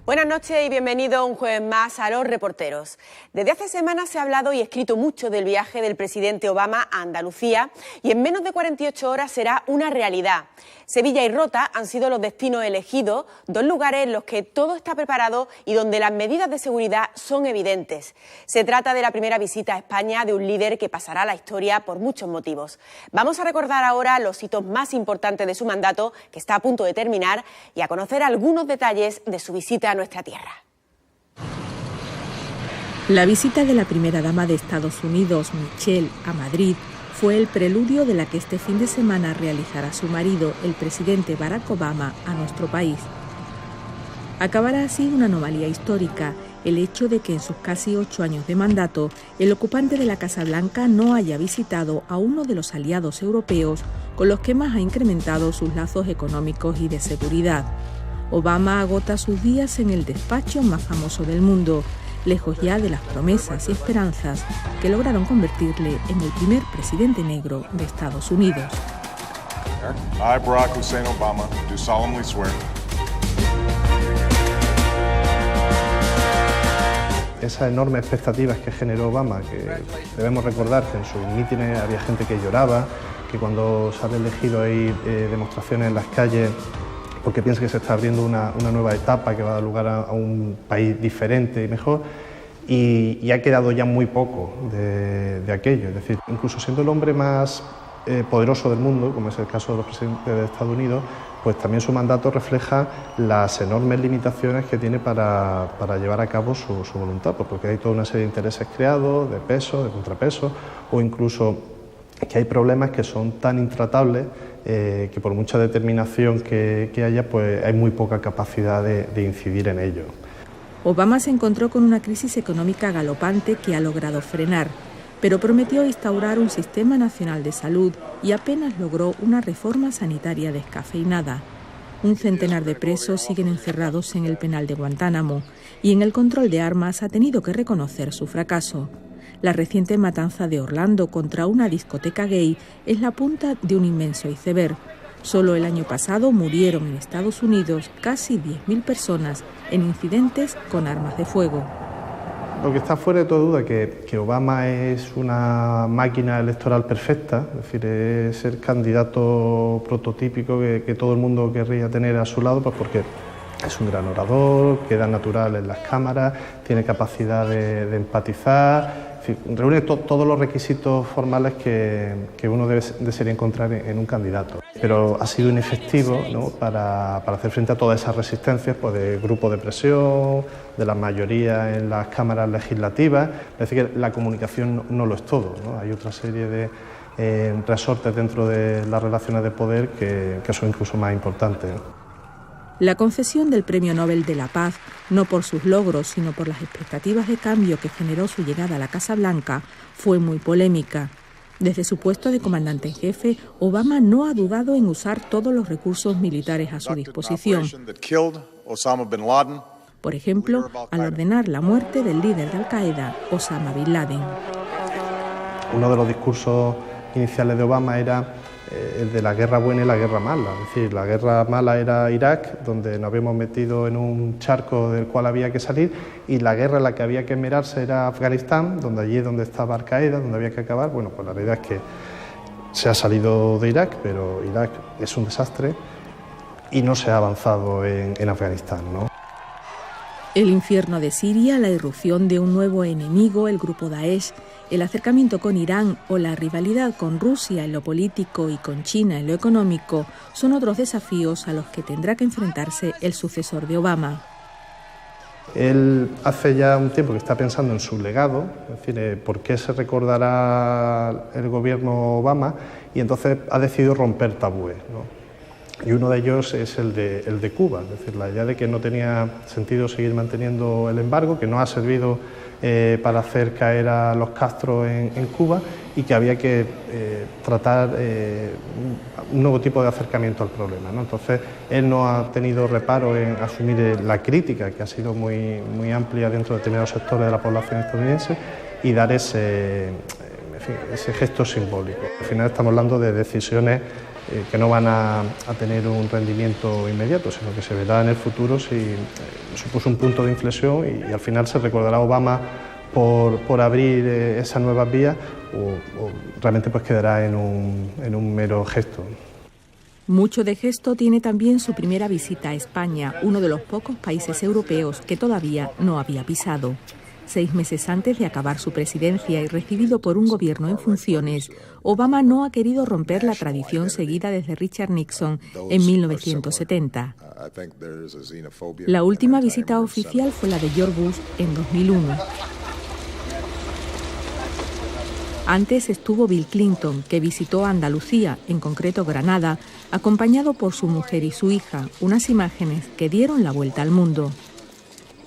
Buenas noches y bienvenido un jueves más a Los Reporteros. Desde hace semanas se ha hablado y escrito mucho del viaje del presidente Obama a Andalucía y en menos de 48 horas será una realidad. Sevilla y Rota han sido los destinos elegidos, dos lugares en los que todo está preparado y donde las medidas de seguridad son evidentes. Se trata de la primera visita a España de un líder que pasará a la historia por muchos motivos. Vamos a recordar ahora los hitos más importantes de su mandato, que está a punto de terminar, y a conocer algunos detalles de su visita a nuestra tierra. La visita de la primera dama de Estados Unidos, Michelle, a Madrid fue el preludio de la que este fin de semana realizará su marido, el presidente Barack Obama, a nuestro país. Acabará así una anomalía histórica, el hecho de que en sus casi 8 años de mandato, el ocupante de la Casa Blanca no haya visitado a uno de los aliados europeos con los que más ha incrementado sus lazos económicos y de seguridad. Obama agota sus días en el despacho más famoso del mundo, lejos ya de las promesas y esperanzas que lograron convertirle en el primer presidente negro de Estados Unidos. I, Barack Hussein Obama, do solemnly swear. Esas enormes expectativas que generó Obama, que debemos recordar que en sus mítines había gente que lloraba, que cuando sale elegido hay demostraciones en las calles porque piensa que se está abriendo una nueva etapa que va a dar lugar a un país diferente y mejor, y ha quedado ya muy poco de aquello. Es decir, incluso siendo el hombre más poderoso del mundo, como es el caso de los presidentes de Estados Unidos, pues también su mandato refleja las enormes limitaciones que tiene para llevar a cabo su voluntad, pues porque hay toda una serie de intereses creados, de pesos, de contrapesos, o incluso que hay problemas que son tan intratables que por mucha determinación que haya, pues hay muy poca capacidad de incidir en ello. Obama se encontró con una crisis económica galopante que ha logrado frenar, pero prometió instaurar un sistema nacional de salud y apenas logró una reforma sanitaria descafeinada. Un centenar de presos siguen encerrados en el penal de Guantánamo y en el control de armas ha tenido que reconocer su fracaso. La reciente matanza de Orlando contra una discoteca gay es la punta de un inmenso iceberg. Solo el año pasado murieron en Estados Unidos casi 10.000 personas en incidentes con armas de fuego. Lo que está fuera de toda duda es que Obama es una máquina electoral perfecta, es decir, es el candidato prototípico que todo el mundo querría tener a su lado, pues porque es un gran orador, queda natural en las cámaras, tiene capacidad de empatizar, en fin, reúne todos los requisitos formales que uno desearía encontrar en un candidato. Pero ha sido inefectivo, ¿no?, para hacer frente a todas esas resistencias, pues, de grupos de presión, de la mayoría en las cámaras legislativas. Es decir, que la comunicación no lo es todo, ¿no? Hay otra serie de resortes dentro de las relaciones de poder que son incluso más importantes. La concesión del Premio Nobel de la Paz, no por sus logros, sino por las expectativas de cambio que generó su llegada a la Casa Blanca, fue muy polémica. Desde su puesto de comandante en jefe, Obama no ha dudado en usar todos los recursos militares a su disposición. Por ejemplo, al ordenar la muerte del líder de Al-Qaeda, Osama Bin Laden. Uno de los discursos iniciales de Obama era el de la guerra buena y la guerra mala. Es decir, la guerra mala era Irak, donde nos habíamos metido en un charco del cual había que salir, y la guerra en la que había que esmerarse era Afganistán, donde allí es donde estaba Al-Qaeda, donde había que acabar. Bueno, pues la realidad es que se ha salido de Irak, pero Irak es un desastre y no se ha avanzado en Afganistán, ¿no? El infierno de Siria, la irrupción de un nuevo enemigo, el grupo Daesh, el acercamiento con Irán o la rivalidad con Rusia en lo político y con China en lo económico son otros desafíos a los que tendrá que enfrentarse el sucesor de Obama. Él hace ya un tiempo que está pensando en su legado, es decir, por qué se recordará el gobierno Obama, y entonces ha decidido romper tabúes, ¿no? Y uno de ellos es el de Cuba, es decir, la idea de que no tenía sentido seguir manteniendo el embargo, que no ha servido para hacer caer a los Castro en Cuba, y que había que tratar un nuevo tipo de acercamiento al problema, ¿no? Entonces, él no ha tenido reparo en asumir la crítica, que ha sido muy amplia dentro de determinados sectores de la población estadounidense, y dar ese fin, ese gesto simbólico. Al final estamos hablando de decisiones que no van a tener un rendimiento inmediato, sino que se verá en el futuro si supuso un punto de inflexión y al final se recordará a Obama por abrir esas nuevas vías o realmente pues quedará en un mero gesto. Mucho de gesto tiene también su primera visita a España, uno de los pocos países europeos que todavía no había pisado. 6 meses antes de acabar su presidencia y recibido por un gobierno en funciones, Obama no ha querido romper la tradición seguida desde Richard Nixon en 1970. La última visita oficial fue la de George Bush en 2001. Antes estuvo Bill Clinton, que visitó Andalucía, en concreto Granada, acompañado por su mujer y su hija, unas imágenes que dieron la vuelta al mundo.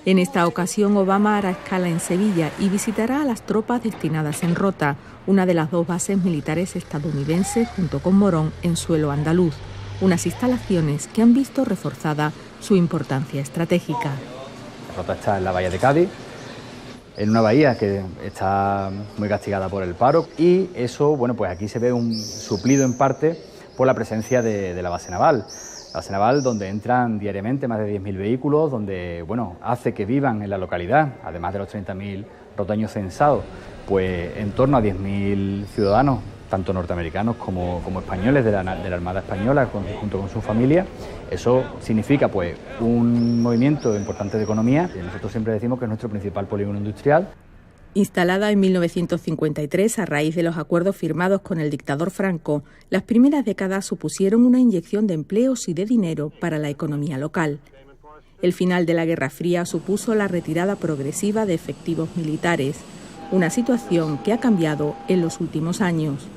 En esta ocasión, Obama hará escala en Sevilla y visitará a las tropas destinadas en Rota, una de las 2 bases militares estadounidenses junto con Morón en suelo andaluz, unas instalaciones que han visto reforzada su importancia estratégica. Rota está en la bahía de Cádiz, en una bahía que está muy castigada por el paro, y eso, bueno, pues aquí se ve un suplido en parte por la presencia de la base naval. La base naval donde entran diariamente más de 10.000 vehículos, donde, bueno, hace que vivan en la localidad, además de los 30.000 roteños censados, pues en torno a 10.000 ciudadanos, tanto norteamericanos como españoles de la Armada Española, junto con su familia. Eso significa pues un movimiento importante de economía. Nosotros siempre decimos que es nuestro principal polígono industrial. Instalada en 1953 a raíz de los acuerdos firmados con el dictador Franco, las primeras décadas supusieron una inyección de empleos y de dinero para la economía local. El final de la Guerra Fría supuso la retirada progresiva de efectivos militares, una situación que ha cambiado en los últimos años.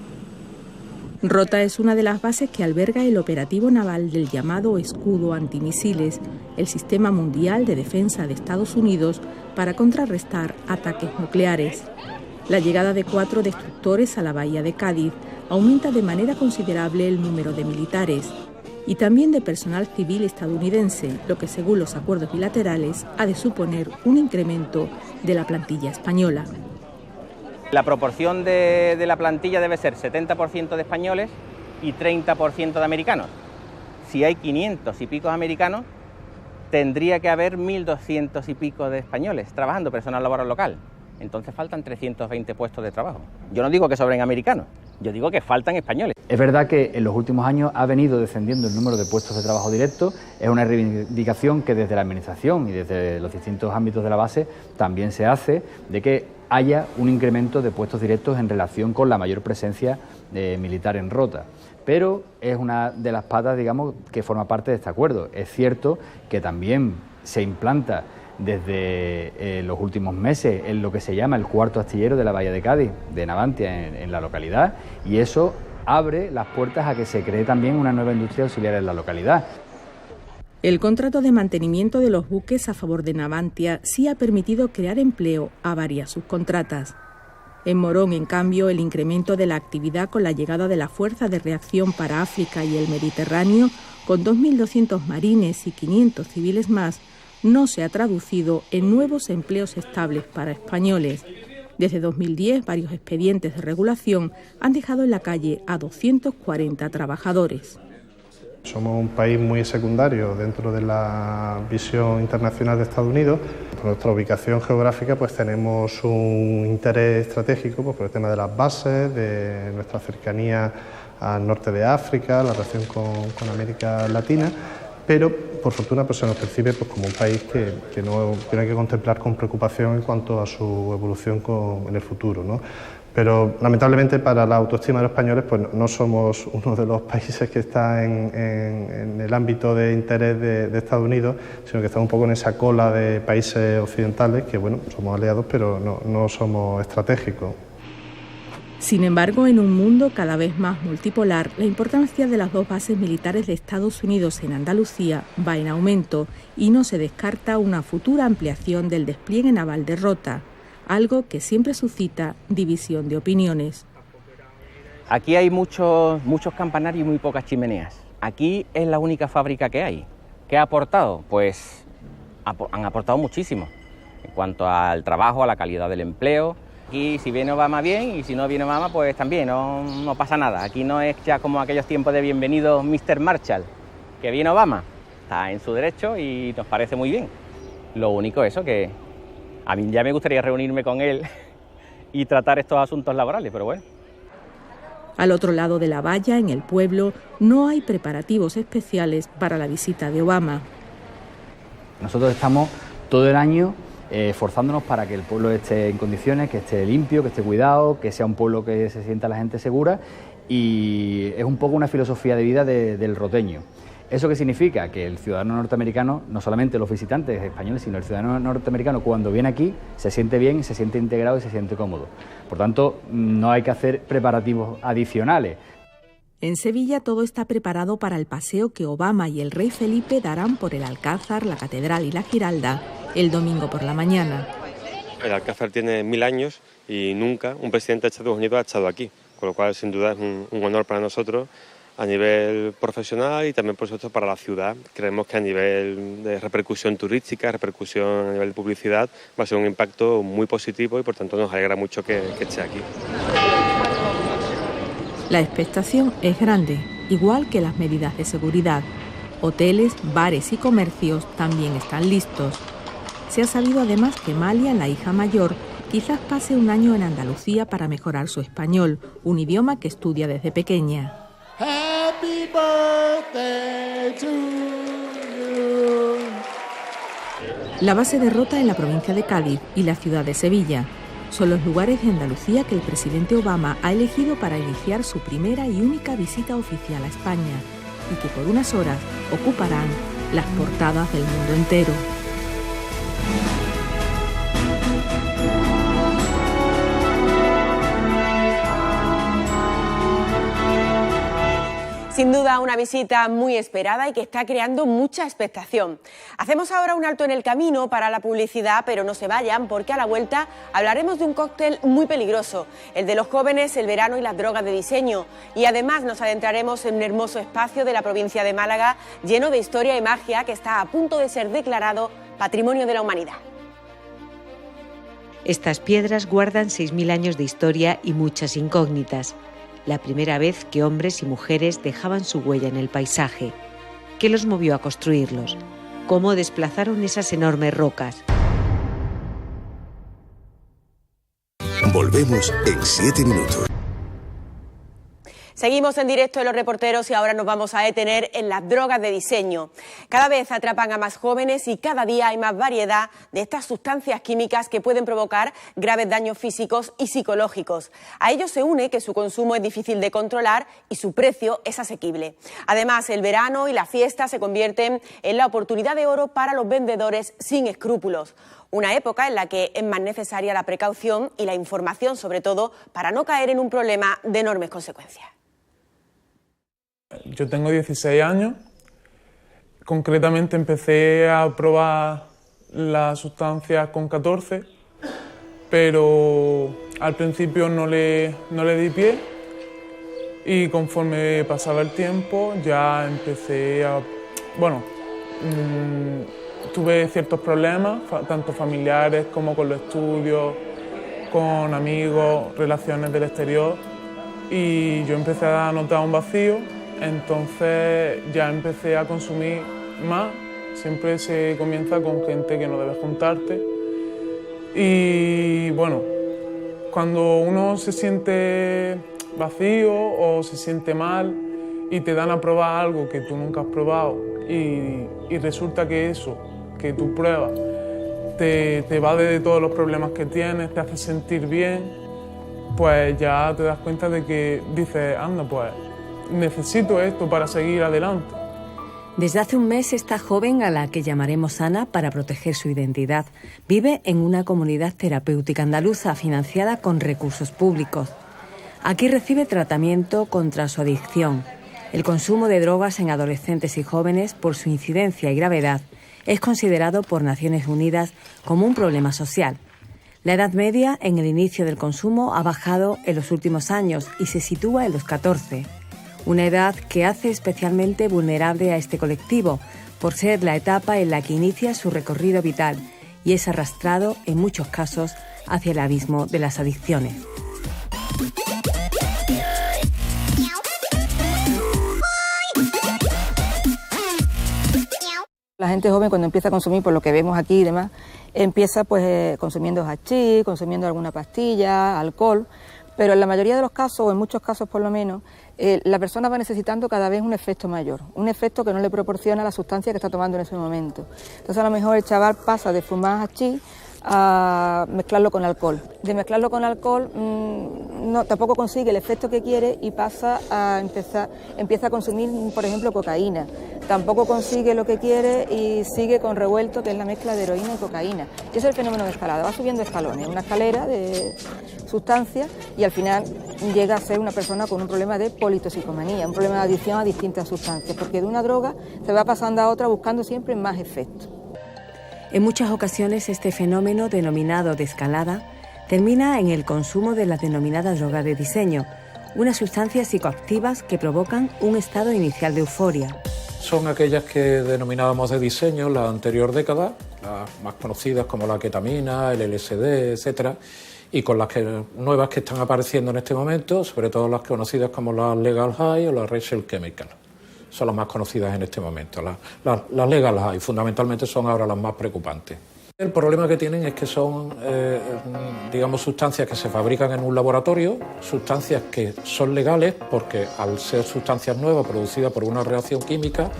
Rota es una de las bases que alberga el operativo naval del llamado Escudo Antimisiles, el sistema mundial de defensa de Estados Unidos para contrarrestar ataques nucleares. La llegada de 4 destructores a la bahía de Cádiz aumenta de manera considerable el número de militares y también de personal civil estadounidense, lo que según los acuerdos bilaterales ha de suponer un incremento de la plantilla española. La proporción de la plantilla debe ser 70% de españoles y 30% de americanos. Si hay 500 y pico americanos, tendría que haber 1.200 y pico de españoles trabajando, personal laboral local. Entonces faltan 320 puestos de trabajo. Yo no digo que sobren americanos, yo digo que faltan españoles. Es verdad que en los últimos años ha venido descendiendo el número de puestos de trabajo directos. Es una reivindicación que desde la Administración y desde los distintos ámbitos de la base también se hace, de que haya un incremento de puestos directos en relación con la mayor presencia militar en Rota. Pero es una de las patas, digamos, que forma parte de este acuerdo. Es cierto que también se implanta desde los últimos meses en lo que se llama el 4º astillero de la bahía de Cádiz, de Navantia, en la localidad, y eso abre las puertas a que se cree también una nueva industria auxiliar en la localidad. El contrato de mantenimiento de los buques a favor de Navantia sí ha permitido crear empleo a varias subcontratas. En Morón, en cambio, el incremento de la actividad con la llegada de la Fuerza de Reacción para África y el Mediterráneo, con 2.200 marines y 500 civiles más, no se ha traducido en nuevos empleos estables para españoles. Desde 2010, varios expedientes de regulación han dejado en la calle a 240 trabajadores. Somos un país muy secundario dentro de la visión internacional de Estados Unidos. Por nuestra ubicación geográfica pues tenemos un interés estratégico pues, por el tema de las bases, de nuestra cercanía al norte de África, la relación con América Latina, pero por fortuna pues, se nos percibe pues, como un país que no tiene que contemplar con preocupación en cuanto a su evolución en el futuro, ¿no? Pero lamentablemente para la autoestima de los españoles pues no somos uno de los países que está en el ámbito de interés de Estados Unidos, sino que estamos un poco en esa cola de países occidentales que bueno, somos aliados pero no somos estratégicos. Sin embargo, en un mundo cada vez más multipolar, la importancia de las 2 bases militares de Estados Unidos en Andalucía va en aumento y no se descarta una futura ampliación del despliegue naval de Rota, algo que siempre suscita división de opiniones. Aquí hay muchos campanarios y muy pocas chimeneas. Aquí es la única fábrica que hay. ¿Qué ha aportado? Pues han aportado muchísimo en cuanto al trabajo, a la calidad del empleo Aquí si viene Obama bien y si no viene Obama pues también, no pasa nada. Aquí no es ya como aquellos tiempos de bienvenido Mr. Marshall, que viene Obama, está en su derecho y nos parece muy bien. Lo único eso que a mí ya me gustaría reunirme con él y tratar estos asuntos laborales, pero bueno. Al otro lado de la valla, en el pueblo, no hay preparativos especiales para la visita de Obama. Nosotros estamos todo el año esforzándonos para que el pueblo esté en condiciones, que esté limpio, que esté cuidado, que sea un pueblo que se sienta la gente segura, y es un poco una filosofía de vida del roteño. ¿Eso qué significa? Que el ciudadano norteamericano, no solamente los visitantes españoles, sino el ciudadano norteamericano cuando viene aquí se siente bien, se siente integrado y se siente cómodo. Por tanto, no hay que hacer preparativos adicionales. En Sevilla todo está preparado para el paseo que Obama y el rey Felipe darán por el Alcázar, la Catedral y la Giralda el domingo por la mañana. El Alcázar tiene 1000 años y nunca un presidente de Estados Unidos ha estado aquí, con lo cual sin duda es un honor para nosotros a nivel profesional y también por supuesto para la ciudad. Creemos que a nivel de repercusión turística, repercusión a nivel de publicidad, va a ser un impacto muy positivo y por tanto nos alegra mucho que esté aquí. La expectación es grande, igual que las medidas de seguridad. Hoteles, bares y comercios también están listos. Se ha sabido además que Malia, la hija mayor, quizás pase un año en Andalucía para mejorar su español, un idioma que estudia desde pequeña. Happy birthday to you. La base de Rota en la provincia de Cádiz y la ciudad de Sevilla son los lugares de Andalucía que el presidente Obama ha elegido para iniciar su primera y única visita oficial a España y que por unas horas ocuparán las portadas del mundo entero. Sin duda una visita muy esperada y que está creando mucha expectación. Hacemos ahora un alto en el camino para la publicidad, pero no se vayan porque a la vuelta hablaremos de un cóctel muy peligroso, el de los jóvenes, el verano y las drogas de diseño. Y además nos adentraremos en un hermoso espacio de la provincia de Málaga lleno de historia y magia que está a punto de ser declarado Patrimonio de la Humanidad. Estas piedras guardan 6.000 años de historia y muchas incógnitas. La primera vez que hombres y mujeres dejaban su huella en el paisaje. ¿Qué los movió a construirlos? ¿Cómo desplazaron esas enormes rocas? Volvemos en 7 minutos. Seguimos en directo en Los Reporteros y ahora nos vamos a detener en las drogas de diseño. Cada vez atrapan a más jóvenes y cada día hay más variedad de estas sustancias químicas que pueden provocar graves daños físicos y psicológicos. A ello se une que su consumo es difícil de controlar y su precio es asequible. Además, el verano y la fiesta se convierten en la oportunidad de oro para los vendedores sin escrúpulos. Una época en la que es más necesaria la precaución y la información, sobre todo, para no caer en un problema de enormes consecuencias. Yo tengo 16 años, concretamente empecé a probar las sustancias con 14, pero al principio no le di pie y conforme pasaba el tiempo ya empecé a... tuve ciertos problemas, tanto familiares como con los estudios, con amigos, relaciones del exterior, y yo empecé a notar un vacío. Entonces ya empecé a consumir más. Siempre se comienza con gente que no debes juntarte. Y bueno, cuando uno se siente vacío o se siente mal y te dan a probar algo que tú nunca has probado y resulta que eso que tú pruebas te evade de todos los problemas que tienes, te hace sentir bien, pues ya te das cuenta de que dices, anda, pues necesito esto para seguir adelante. Desde hace un mes, esta joven, a la que llamaremos Ana para proteger su identidad, vive en una comunidad terapéutica andaluza financiada con recursos públicos. Aquí recibe tratamiento contra su adicción. El consumo de drogas en adolescentes y jóvenes, por su incidencia y gravedad, es considerado por Naciones Unidas como un problema social. La edad media en el inicio del consumo ha bajado en los últimos años y se sitúa en los 14. Una edad que hace especialmente vulnerable a este colectivo por ser la etapa en la que inicia su recorrido vital y es arrastrado, en muchos casos, hacia el abismo de las adicciones. La gente joven, cuando empieza a consumir, por lo que vemos aquí y demás, empieza pues consumiendo hachís, consumiendo alguna pastilla, alcohol, pero en la mayoría de los casos, o en muchos casos por lo menos, la persona va necesitando cada vez un efecto mayor, un efecto que no le proporciona la sustancia que está tomando en ese momento. Entonces a lo mejor el chaval pasa de fumar hachís a mezclarlo con alcohol. De mezclarlo con alcohol tampoco consigue el efecto que quiere y empieza a consumir, por ejemplo, cocaína. Tampoco consigue lo que quiere y sigue con revuelto, que es la mezcla de heroína y cocaína. Y ese es el fenómeno de escalada, va subiendo escalones, una escalera de sustancias y al final llega a ser una persona con un problema de politoxicomanía, un problema de adicción a distintas sustancias, porque de una droga se va pasando a otra buscando siempre más efectos. En muchas ocasiones este fenómeno denominado de escalada termina en el consumo de la denominada droga de diseño, unas sustancias psicoactivas que provocan un estado inicial de euforia. Son aquellas que denominábamos de diseño en la anterior década, las más conocidas como la ketamina, el LSD, etcétera, y con las nuevas que están apareciendo en este momento, sobre todo las conocidas como las Legal High o las Rachel Chemical. Son las más conocidas en este momento. Las Legal High fundamentalmente son ahora las más preocupantes. El problema que tienen es que son, digamos, sustancias que se fabrican en un laboratorio, sustancias que son legales porque al ser sustancias nuevas producidas por una reacción química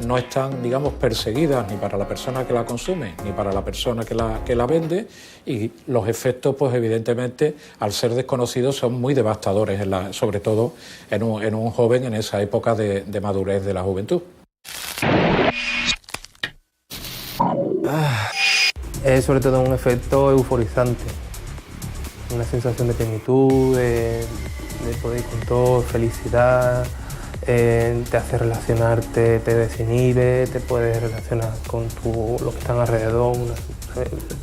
no están, digamos, perseguidas ni para la persona que la consume ni para la persona que la vende y los efectos, pues evidentemente, al ser desconocidos son muy devastadores, sobre todo en un joven en esa época de madurez de la juventud. Es sobre todo un efecto euforizante, una sensación de plenitud, de poder ir con todo, felicidad, te hace relacionarte, te desinhibe, te puedes relacionar con los que están alrededor,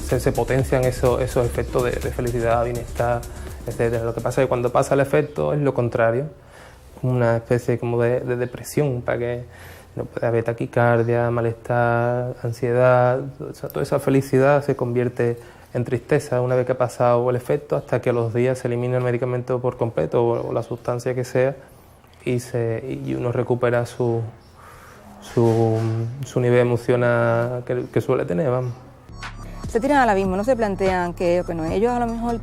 se potencian esos efectos de felicidad, bienestar, etc. Lo que pasa es que cuando pasa el efecto es lo contrario, una especie como de depresión, para que no puede haber taquicardia, malestar, ansiedad, toda esa felicidad se convierte en tristeza una vez que ha pasado el efecto, hasta que a los días se elimina el medicamento por completo o la sustancia que sea y uno recupera su nivel emocional que suele tener, vamos. Se tiran al abismo, no se plantean que no. Ellos a lo mejor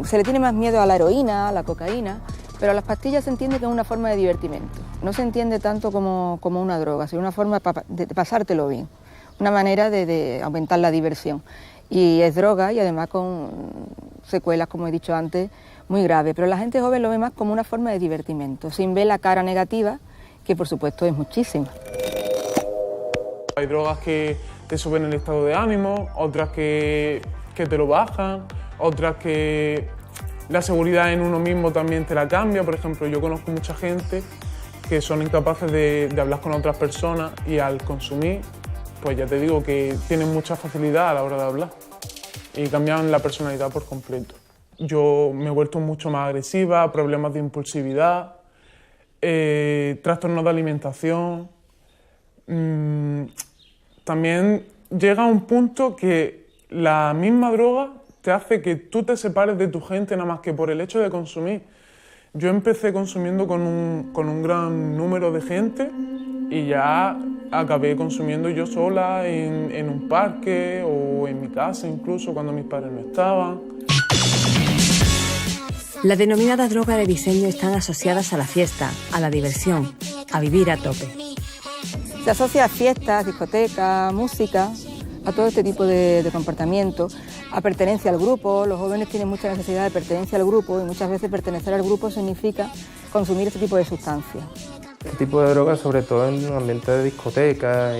se le tiene más miedo a la heroína, a la cocaína, pero a las pastillas se entiende que es una forma de divertimento. No se entiende tanto como una droga, sino una forma de pasártelo bien, una manera de aumentar la diversión. Y es droga y además con secuelas, como he dicho antes, muy graves. Pero la gente joven lo ve más como una forma de divertimento, sin ver la cara negativa, que por supuesto es muchísima. Hay drogas que te suben el estado de ánimo, otras que te lo bajan, otras que la seguridad en uno mismo también te la cambia. Por ejemplo, yo conozco mucha gente que son incapaces de hablar con otras personas y al consumir, pues ya te digo que tienen mucha facilidad a la hora de hablar y cambian la personalidad por completo. Yo me he vuelto mucho más agresiva, problemas de impulsividad, trastornos de alimentación. También llega a un punto que la misma droga te hace que tú te separes de tu gente nada más que por el hecho de consumir. Yo empecé consumiendo con un gran número de gente y ya acabé consumiendo yo sola en un parque o en mi casa incluso cuando mis padres no estaban. Las denominadas drogas de diseño están asociadas a la fiesta, a la diversión, a vivir a tope. Se asocia a fiestas, discotecas, música, a todo este tipo de comportamiento, a pertenencia al grupo. Los jóvenes tienen mucha necesidad de pertenencia al grupo y muchas veces pertenecer al grupo significa consumir este tipo de sustancias. Este tipo de drogas, sobre todo en un ambiente de discoteca,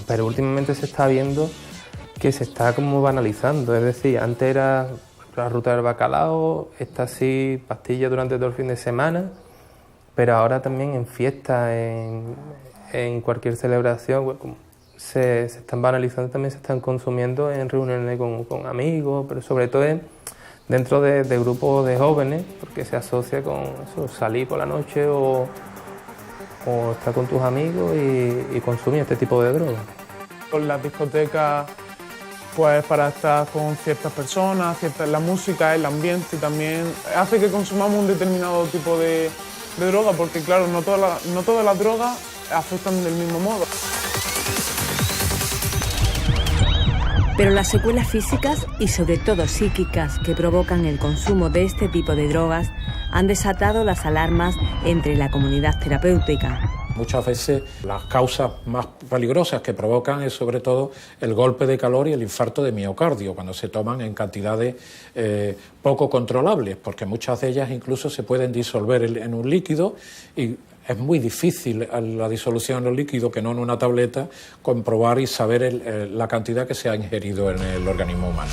pero últimamente se está viendo que se está como banalizando, es decir, antes era la ruta del bacalao, esta sí, pastillas durante todo el fin de semana, pero ahora también en fiestas, en cualquier celebración, se están banalizando, también se están consumiendo en reuniones con amigos, pero sobre todo dentro de grupos de jóvenes, porque se asocia con eso, salir por la noche o estar con tus amigos y consumir este tipo de drogas. Con las discotecas pues para estar con ciertas personas, la música, el ambiente también hace que consumamos un determinado tipo de droga, porque claro, no todas las drogas afectan del mismo modo. Pero las secuelas físicas y sobre todo psíquicas que provocan el consumo de este tipo de drogas han desatado las alarmas entre la comunidad terapéutica. Muchas veces las causas más peligrosas que provocan es sobre todo el golpe de calor y el infarto de miocardio, cuando se toman en cantidades poco controlables, porque muchas de ellas incluso se pueden disolver en un líquido y es muy difícil la disolución en el líquido, que no en una tableta, comprobar y saber la cantidad que se ha ingerido en el organismo humano.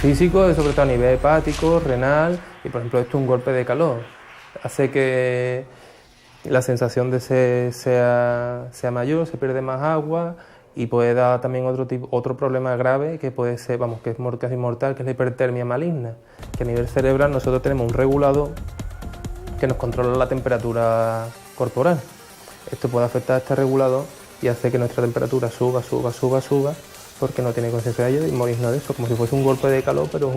Físico, sobre todo a nivel hepático, renal, y por ejemplo esto es un golpe de calor. Hace que la sensación de sed sea mayor, se pierde más agua y puede dar también otro problema grave que puede ser, que es casi mortal, que es la hipertermia maligna, que a nivel cerebral nosotros tenemos un regulador que nos controla la temperatura corporal. Esto puede afectar a este regulador y hace que nuestra temperatura suba, porque no tiene conciencia de ello y morirnos de eso, como si fuese un golpe de calor, pero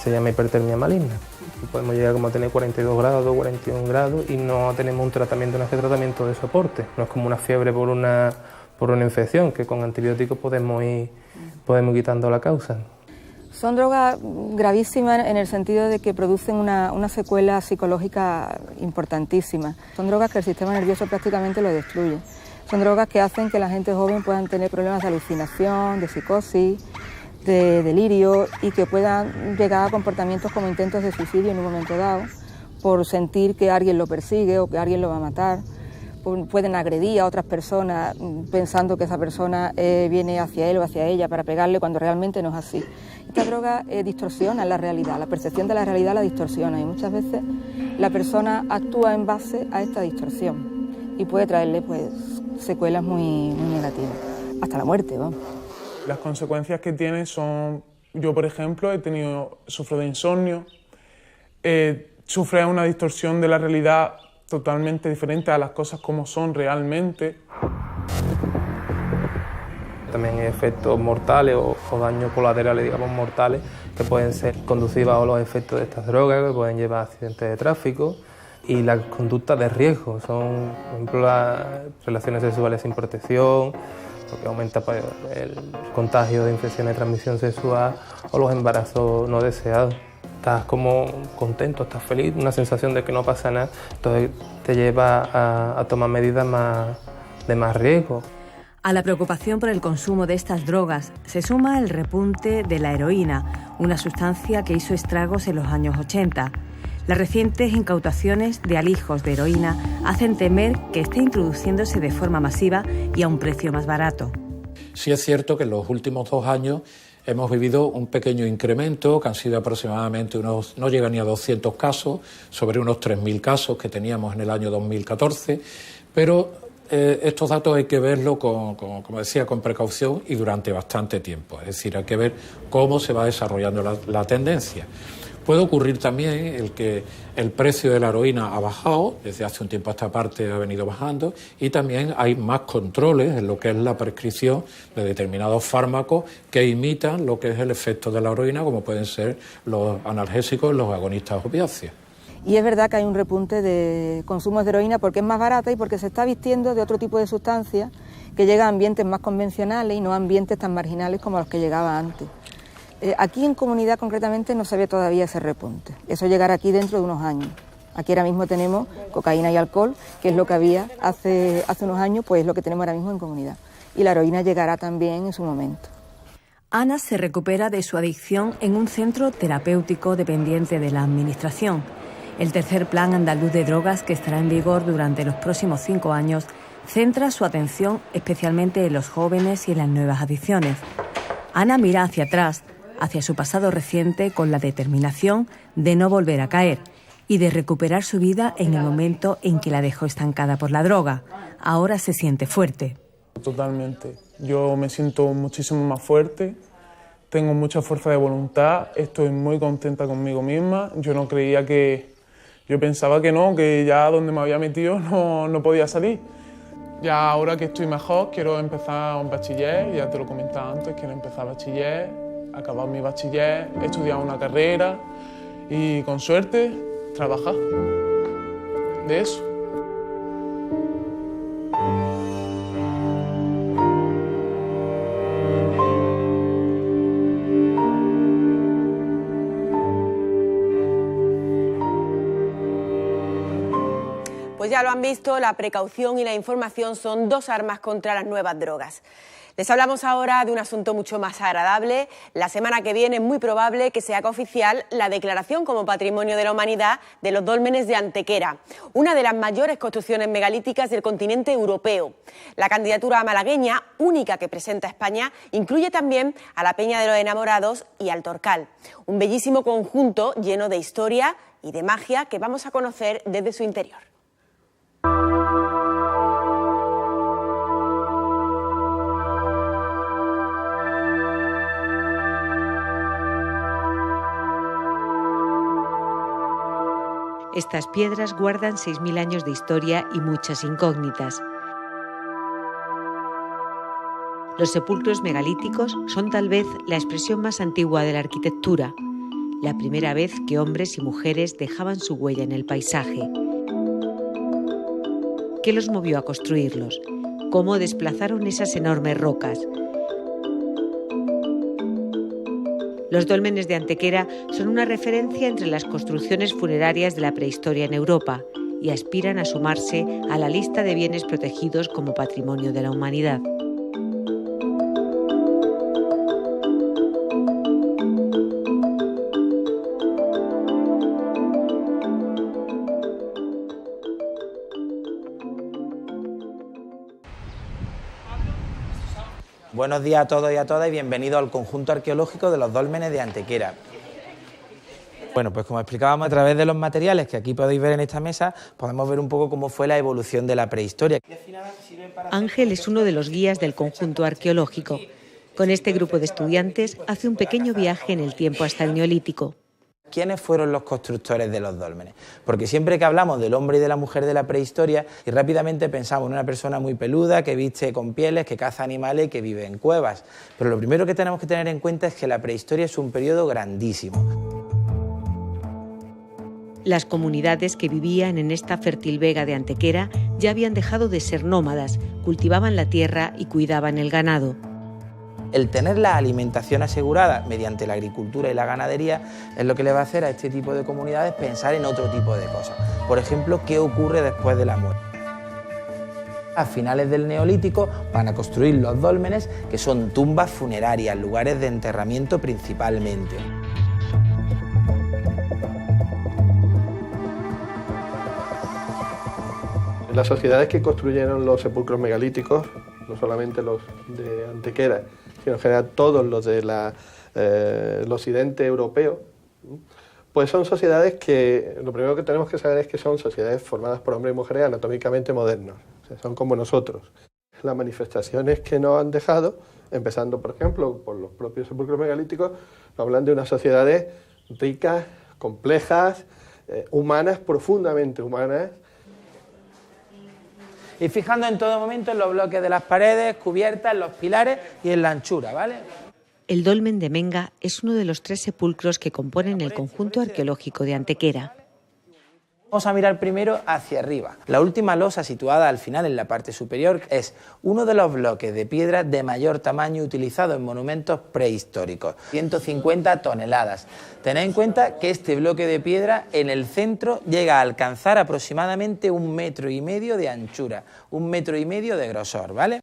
se llama hipertermia maligna. Y podemos llegar como a tener 42 grados, 41 grados y no tenemos un tratamiento de soporte. No es como una fiebre por una infección, que con antibióticos podemos ir quitando la causa. Son drogas gravísimas en el sentido de que producen una secuela psicológica importantísima. Son drogas que el sistema nervioso prácticamente lo destruye. Son drogas que hacen que la gente joven puedan tener problemas de alucinación, de psicosis, de delirio y que puedan llegar a comportamientos como intentos de suicidio en un momento dado por sentir que alguien lo persigue o que alguien lo va a matar. Pueden agredir a otras personas pensando que esa persona viene hacia él o hacia ella para pegarle cuando realmente no es así. Esta droga distorsiona la realidad, la percepción de la realidad la distorsiona y muchas veces la persona actúa en base a esta distorsión y puede traerle secuelas muy negativas, hasta la muerte, vamos. Las consecuencias que tiene son, yo por ejemplo sufro de insomnio, sufro una distorsión de la realidad totalmente diferente a las cosas como son realmente. También hay efectos mortales o daños colaterales, digamos, mortales, que pueden ser conducidos a los efectos de estas drogas, que pueden llevar a accidentes de tráfico. Y las conductas de riesgo son, por ejemplo, las relaciones sexuales sin protección, porque aumenta el contagio de infecciones de transmisión sexual o los embarazos no deseados. Estás como contento, estás feliz, una sensación de que no pasa nada, entonces te lleva a tomar medidas de más riesgo. A la preocupación por el consumo de estas drogas se suma el repunte de la heroína, una sustancia que hizo estragos en los años 80. Las recientes incautaciones de alijos de heroína hacen temer que esté introduciéndose de forma masiva y a un precio más barato. Sí es cierto que en los últimos 2 años hemos vivido un pequeño incremento, que han sido aproximadamente no llega ni a 200 casos, sobre unos 3.000 casos que teníamos en el año 2014, pero estos datos hay que verlo, como decía, con precaución y durante bastante tiempo. Es decir, hay que ver cómo se va desarrollando la tendencia. Puede ocurrir también el que el precio de la heroína ha bajado, desde hace un tiempo a esta parte ha venido bajando, y también hay más controles en lo que es la prescripción de determinados fármacos que imitan lo que es el efecto de la heroína, como pueden ser los analgésicos, los agonistas opiáceos. Y es verdad que hay un repunte de consumos de heroína porque es más barata y porque se está vistiendo de otro tipo de sustancias que llega a ambientes más convencionales y no a ambientes tan marginales como los que llegaba antes. Aquí en comunidad concretamente no se ve todavía ese repunte. Eso llegará aquí dentro de unos años. Aquí ahora mismo tenemos cocaína y alcohol, que es lo que había hace unos años, pues es lo que tenemos ahora mismo en comunidad. Y la heroína llegará también en su momento. Ana se recupera de su adicción en un centro terapéutico dependiente de la Administración. El tercer Plan Andaluz de Drogas, que estará en vigor durante los próximos 5 años, centra su atención especialmente en los jóvenes y en las nuevas adicciones. Ana mira hacia atrás, hacia su pasado reciente, con la determinación de no volver a caer y de recuperar su vida en el momento en que la dejó estancada por la droga. Ahora se siente fuerte. Totalmente. Yo me siento muchísimo más fuerte, tengo mucha fuerza de voluntad, estoy muy contenta conmigo misma. Yo pensaba que no, que ya donde me había metido no podía salir. Ya ahora que estoy mejor, quiero empezar un bachiller, ya te lo comentaba antes, quiero empezar bachiller, acabar mi bachiller, estudiar una carrera y con suerte trabajar de eso. Pues ya lo han visto, la precaución y la información son dos armas contra las nuevas drogas. Les hablamos ahora de un asunto mucho más agradable. La semana que viene es muy probable que se haga oficial la declaración como Patrimonio de la Humanidad de los dólmenes de Antequera, una de las mayores construcciones megalíticas del continente europeo. La candidatura malagueña, única que presenta España, incluye también a la Peña de los Enamorados y al Torcal, un bellísimo conjunto lleno de historia y de magia que vamos a conocer desde su interior. Estas piedras guardan 6.000 años de historia y muchas incógnitas. Los sepulcros megalíticos son tal vez la expresión más antigua de la arquitectura, la primera vez que hombres y mujeres dejaban su huella en el paisaje. ¿Qué los movió a construirlos? ¿Cómo desplazaron esas enormes rocas? Los dólmenes de Antequera son una referencia entre las construcciones funerarias de la prehistoria en Europa y aspiran a sumarse a la lista de bienes protegidos como Patrimonio de la Humanidad. Buenos días a todos y a todas y bienvenidos al conjunto arqueológico de los dólmenes de Antequera. Bueno, pues como explicábamos, a través de los materiales que aquí podéis ver en esta mesa, podemos ver un poco cómo fue la evolución de la prehistoria. Ángel es uno de los guías del conjunto arqueológico. Con este grupo de estudiantes hace un pequeño viaje en el tiempo hasta el Neolítico. ¿Quiénes fueron los constructores de los dólmenes? Porque siempre que hablamos del hombre y de la mujer de la prehistoria, y rápidamente pensamos en una persona muy peluda, que viste con pieles, que caza animales y que vive en cuevas. Pero lo primero que tenemos que tener en cuenta es que la prehistoria es un periodo grandísimo. Las comunidades que vivían en esta fértil vega de Antequera ya habían dejado de ser nómadas, cultivaban la tierra y cuidaban el ganado. El tener la alimentación asegurada mediante la agricultura y la ganadería es lo que le va a hacer a este tipo de comunidades pensar en otro tipo de cosas. Por ejemplo, ¿qué ocurre después de la muerte? A finales del Neolítico van a construir los dólmenes, que son tumbas funerarias, lugares de enterramiento principalmente. Las sociedades que construyeron los sepulcros megalíticos, no solamente los de Antequera, sino en general todos los del occidente europeo, pues son sociedades que lo primero que tenemos que saber es que son sociedades formadas por hombres y mujeres anatómicamente modernos, o sea, son como nosotros. Las manifestaciones que nos han dejado, empezando por ejemplo por los propios sepulcros megalíticos, nos hablan de unas sociedades ricas, complejas, humanas, profundamente humanas. Y fijando en todo momento en los bloques de las paredes, cubiertas, en los pilares y en la anchura, ¿vale? El dolmen de Menga es uno de los 3 sepulcros que componen el conjunto arqueológico de Antequera. Vamos a mirar primero hacia arriba. La última losa situada al final en la parte superior es uno de los bloques de piedra de mayor tamaño utilizado en monumentos prehistóricos, 150 toneladas. Tened en cuenta que este bloque de piedra en el centro llega a alcanzar aproximadamente 1,5 metros de anchura, 1,5 metros de grosor, ¿vale?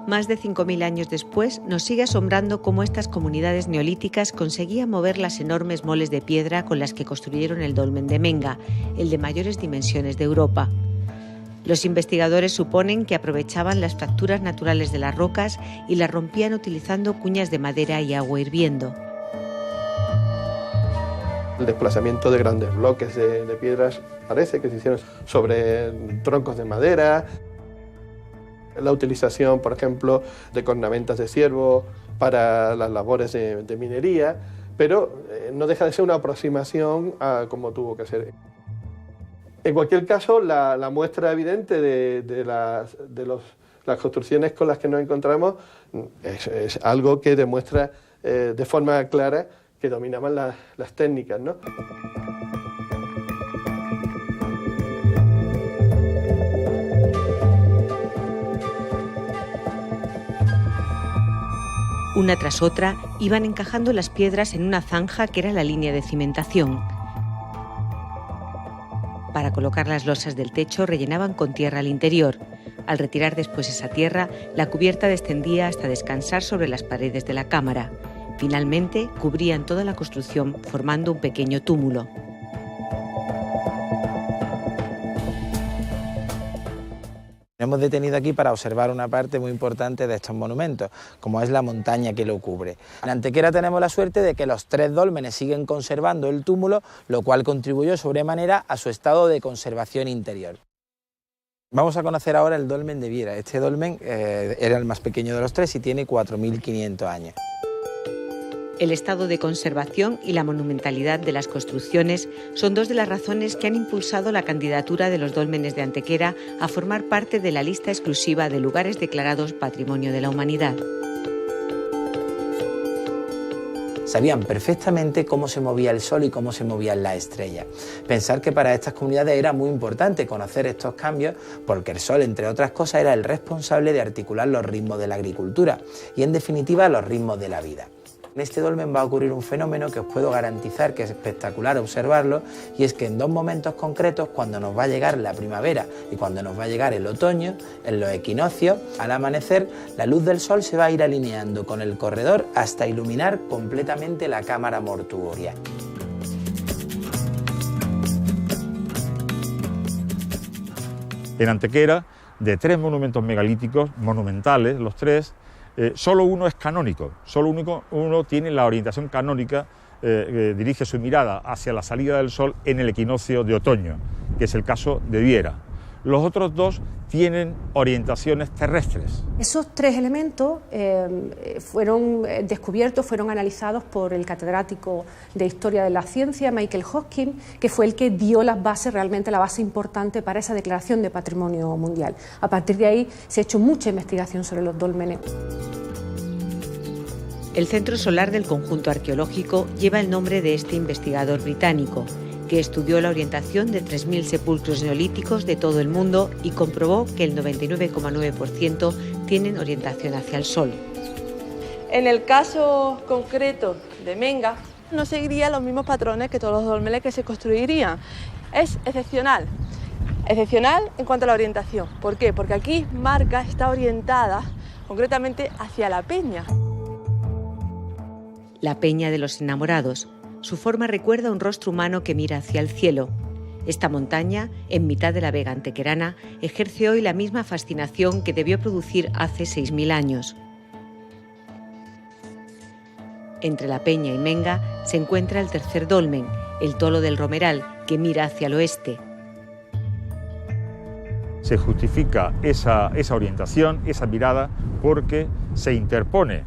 Más de 5.000 años después, nos sigue asombrando cómo estas comunidades neolíticas conseguían mover las enormes moles de piedra con las que construyeron el dolmen de Menga, el de mayores dimensiones de Europa. Los investigadores suponen que aprovechaban las fracturas naturales de las rocas y las rompían utilizando cuñas de madera y agua hirviendo. El desplazamiento de grandes bloques de piedras parece que se hicieron sobre troncos de madera. La utilización, por ejemplo, de cornamentas de ciervo para las labores de minería, pero no deja de ser una aproximación a cómo tuvo que ser. En cualquier caso, la muestra evidente de las construcciones con las que nos encontramos es algo que demuestra de forma clara que dominaban las técnicas, ¿no? Una tras otra iban encajando las piedras en una zanja que era la línea de cimentación. Para colocar las losas del techo rellenaban con tierra al interior. Al retirar después esa tierra, la cubierta descendía hasta descansar sobre las paredes de la cámara. Finalmente, cubrían toda la construcción formando un pequeño túmulo. Nos hemos detenido aquí para observar una parte muy importante de estos monumentos, como es la montaña que lo cubre. En Antequera tenemos la suerte de que los 3 dólmenes siguen conservando el túmulo, lo cual contribuyó sobremanera a su estado de conservación interior. Vamos a conocer ahora el dolmen de Viera. Este dolmen era el más pequeño de los 3 y tiene 4.500 años. El estado de conservación y la monumentalidad de las construcciones son 2 de las razones que han impulsado la candidatura de los dólmenes de Antequera a formar parte de la lista exclusiva de lugares declarados Patrimonio de la Humanidad. Sabían perfectamente cómo se movía el sol y cómo se movían las estrellas. Pensar que para estas comunidades era muy importante conocer estos cambios porque el sol, entre otras cosas, era el responsable de articular los ritmos de la agricultura y, en definitiva, los ritmos de la vida. En este dolmen va a ocurrir un fenómeno que os puedo garantizar que es espectacular observarlo, y es que en 2 momentos concretos, cuando nos va a llegar la primavera y cuando nos va a llegar el otoño, en los equinoccios, al amanecer, la luz del sol se va a ir alineando con el corredor hasta iluminar completamente la cámara mortuoria. En Antequera, de 3 monumentos megalíticos, monumentales los 3, solo uno es canónico, solo uno tiene la orientación canónica, dirige su mirada hacia la salida del sol en el equinoccio de otoño, que es el caso de Viera. Los otros 2 tienen orientaciones terrestres. Esos 3 elementos fueron descubiertos, fueron analizados por el catedrático de Historia de la Ciencia, Michael Hoskin, que fue el que dio las bases, realmente la base importante para esa declaración de Patrimonio Mundial. A partir de ahí se ha hecho mucha investigación sobre los dólmenes. El centro solar del conjunto arqueológico lleva el nombre de este investigador británico, que estudió la orientación de 3.000 sepulcros neolíticos de todo el mundo y comprobó que el 99,9% tienen orientación hacia el sol. En el caso concreto de Menga, no seguiría los mismos patrones que todos los dólmenes que se construirían. Es excepcional. Excepcional en cuanto a la orientación. ¿Por qué? Porque aquí Marca está orientada concretamente hacia la peña. La Peña de los Enamorados. Su forma recuerda un rostro humano que mira hacia el cielo. Esta montaña, en mitad de la vega antequerana, ejerce hoy la misma fascinación que debió producir hace 6.000 años. Entre la Peña y Menga se encuentra el tercer dolmen, el Tolo del Romeral, que mira hacia el oeste. Se justifica esa orientación, esa mirada, porque se interpone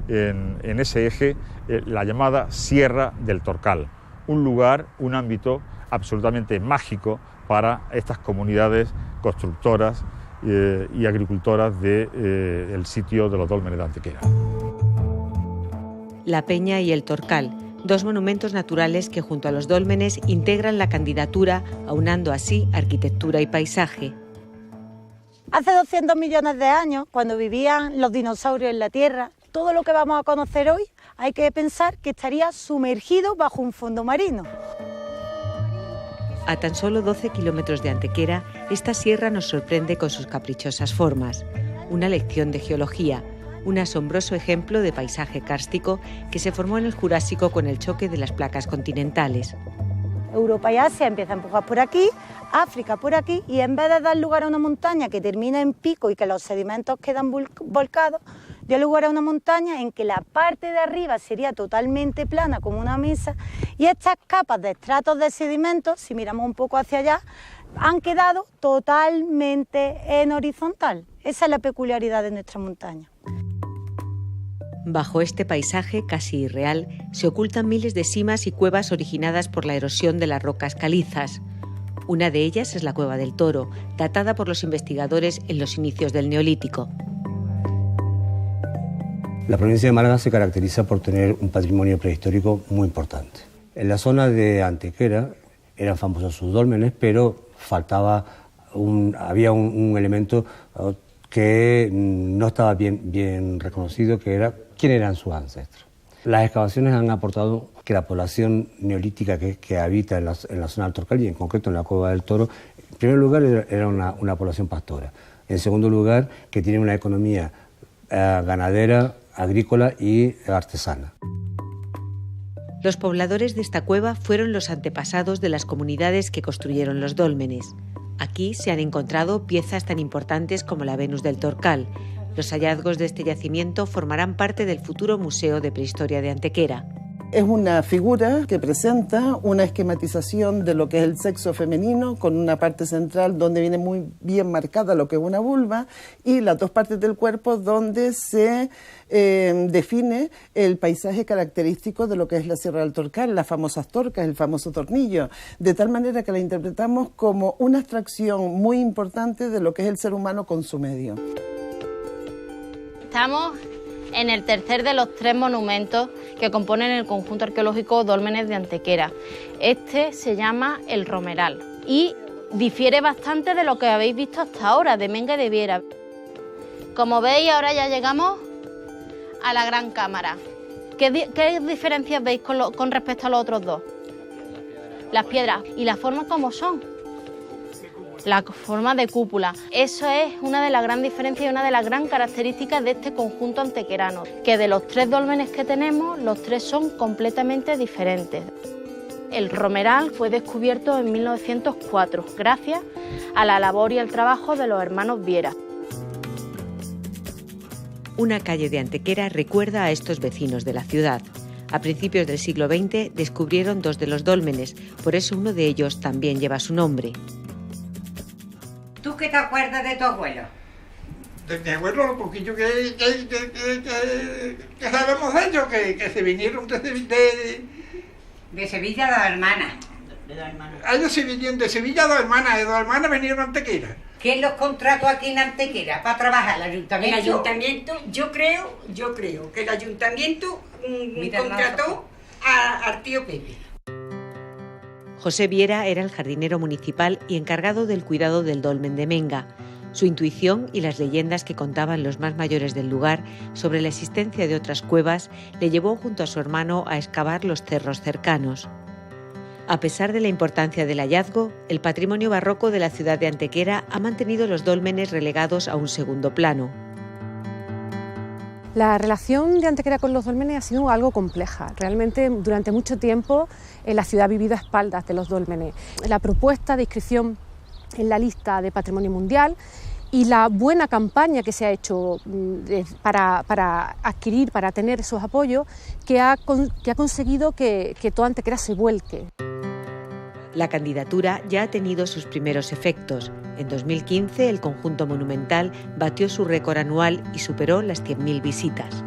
en ese eje la llamada Sierra del Torcal, un lugar, un ámbito absolutamente mágico para estas comunidades constructoras y agricultoras del sitio de los dólmenes de Antequera. La Peña y el Torcal, 2 monumentos naturales que junto a los dólmenes integran la candidatura, aunando así arquitectura y paisaje. Hace 200 millones de años, cuando vivían los dinosaurios en la Tierra, todo lo que vamos a conocer hoy hay que pensar que estaría sumergido bajo un fondo marino. A tan solo 12 kilómetros de Antequera, esta sierra nos sorprende con sus caprichosas formas. Una lección de geología, un asombroso ejemplo de paisaje kárstico que se formó en el Jurásico con el choque de las placas continentales. Europa y Asia empiezan a empujar por aquí, África por aquí, y en vez de dar lugar a una montaña que termina en pico y que los sedimentos quedan volcados, dio lugar a una montaña en que la parte de arriba sería totalmente plana como una mesa, y estas capas de estratos de sedimentos, si miramos un poco hacia allá, han quedado totalmente en horizontal. Esa es la peculiaridad de nuestra montaña. Bajo este paisaje casi irreal se ocultan miles de simas y cuevas originadas por la erosión de las rocas calizas. Una de ellas es la Cueva del Toro, datada por los investigadores en los inicios del Neolítico. La provincia de Málaga se caracteriza por tener un patrimonio prehistórico muy importante. En la zona de Antequera eran famosos sus dólmenes, pero había un elemento que no estaba bien reconocido, que era quién eran sus ancestros. Las excavaciones han aportado que la población neolítica que habita en la zona del Torcal y en concreto en la Cueva del Toro, en primer lugar era una población pastora. En segundo lugar, que tiene una economía ganadera, agrícola y artesana. Los pobladores de esta cueva fueron los antepasados de las comunidades que construyeron los dólmenes. Aquí se han encontrado piezas tan importantes como la Venus del Torcal. Los hallazgos de este yacimiento formarán parte del futuro Museo de Prehistoria de Antequera. Es una figura que presenta una esquematización de lo que es el sexo femenino, con una parte central donde viene muy bien marcada lo que es una vulva y las dos partes del cuerpo donde se define el paisaje característico de lo que es la Sierra del Torcal, las famosas torcas, el famoso tornillo, de tal manera que la interpretamos como una abstracción muy importante de lo que es el ser humano con su medio. Estamos en el tercer de los 3 monumentos que componen el conjunto arqueológico Dólmenes de Antequera. Este se llama El Romeral y difiere bastante de lo que habéis visto hasta ahora, de Menga y de Viera. Como veis, ahora ya llegamos a la Gran Cámara. ¿Qué diferencias veis con respecto a los otros dos? Las piedras y las formas como son. La forma de cúpula. Eso es una de las grandes diferencias y una de las grandes características de este conjunto antequerano, que de los 3 dólmenes que tenemos, los 3 son completamente diferentes. El Romeral fue descubierto en 1904, gracias a la labor y al trabajo de los hermanos Viera. Una calle de Antequera recuerda a estos vecinos de la ciudad. A principios del siglo XX descubrieron 2 de los dólmenes, por eso uno de ellos también lleva su nombre. ¿Tú qué te acuerdas de tu abuelo? De mi abuelo, lo poquillo que sabemos de ellos, que se vinieron de Sevilla, dos hermanas. Ellos se vinieron de Sevilla, dos hermanas vinieron a Antequera. ¿Quién los contrató aquí en Antequera para trabajar? ¿El ayuntamiento? El ayuntamiento, yo creo que el ayuntamiento contrató al tío Pepe. José Viera era el jardinero municipal y encargado del cuidado del dolmen de Menga. Su intuición y las leyendas que contaban los más mayores del lugar sobre la existencia de otras cuevas le llevó junto a su hermano a excavar los cerros cercanos. A pesar de la importancia del hallazgo, el patrimonio barroco de la ciudad de Antequera ha mantenido los dólmenes relegados a un segundo plano. La relación de Antequera con los dólmenes ha sido algo compleja. Realmente, durante mucho tiempo, la ciudad ha vivido a espaldas de los dólmenes. La propuesta de inscripción en la lista de Patrimonio Mundial y la buena campaña que se ha hecho para adquirir, para tener esos apoyos, que ha conseguido que toda Antequera se vuelque. La candidatura ya ha tenido sus primeros efectos. En 2015 el conjunto monumental batió su récord anual y superó las 100.000 visitas.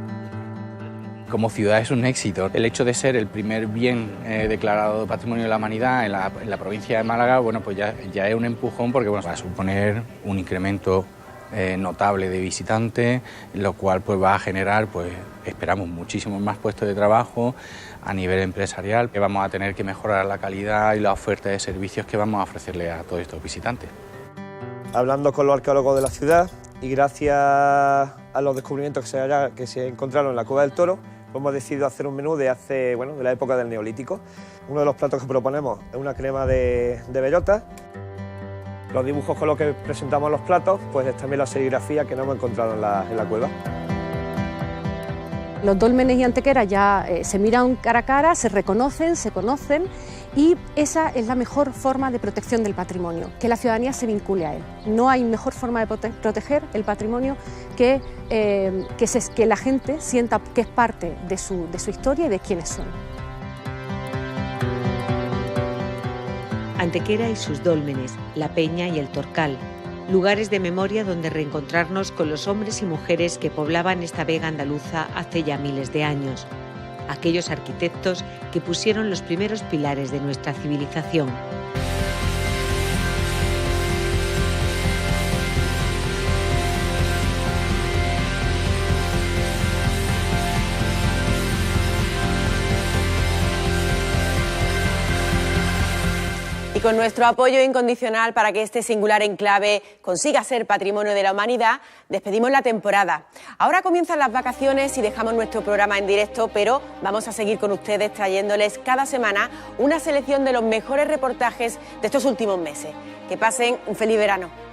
Como ciudad es un éxito. El hecho de ser el primer bien declarado Patrimonio de la Humanidad en la provincia de Málaga, bueno, pues ya es un empujón porque va a suponer un incremento notable de visitantes, lo cual pues va a generar, pues esperamos, muchísimos más puestos de trabajo a nivel empresarial, que vamos a tener que mejorar la calidad y la oferta de servicios que vamos a ofrecerle a todos estos visitantes. Hablando con los arqueólogos de la ciudad y gracias a los descubrimientos que se encontraron en la Cueva del Toro, hemos decidido hacer un menú de la época del Neolítico. Uno de los platos que proponemos es una crema de bellota. Los dibujos con los que presentamos los platos, pues es también la serigrafía que no hemos encontrado en la cueva. Los dólmenes y Antequera ya se miran cara a cara, se reconocen, se conocen y esa es la mejor forma de protección del patrimonio, que la ciudadanía se vincule a él. No hay mejor forma de proteger el patrimonio que la gente sienta que es parte de su historia y de quiénes son. Antequera y sus dólmenes, la Peña y el Torcal, lugares de memoria donde reencontrarnos con los hombres y mujeres que poblaban esta vega andaluza hace ya miles de años, aquellos arquitectos que pusieron los primeros pilares de nuestra civilización. con nuestro apoyo incondicional para que este singular enclave consiga ser patrimonio de la humanidad, despedimos la temporada. Ahora comienzan las vacaciones y dejamos nuestro programa en directo, pero vamos a seguir con ustedes trayéndoles cada semana una selección de los mejores reportajes de estos últimos meses. Que pasen un feliz verano.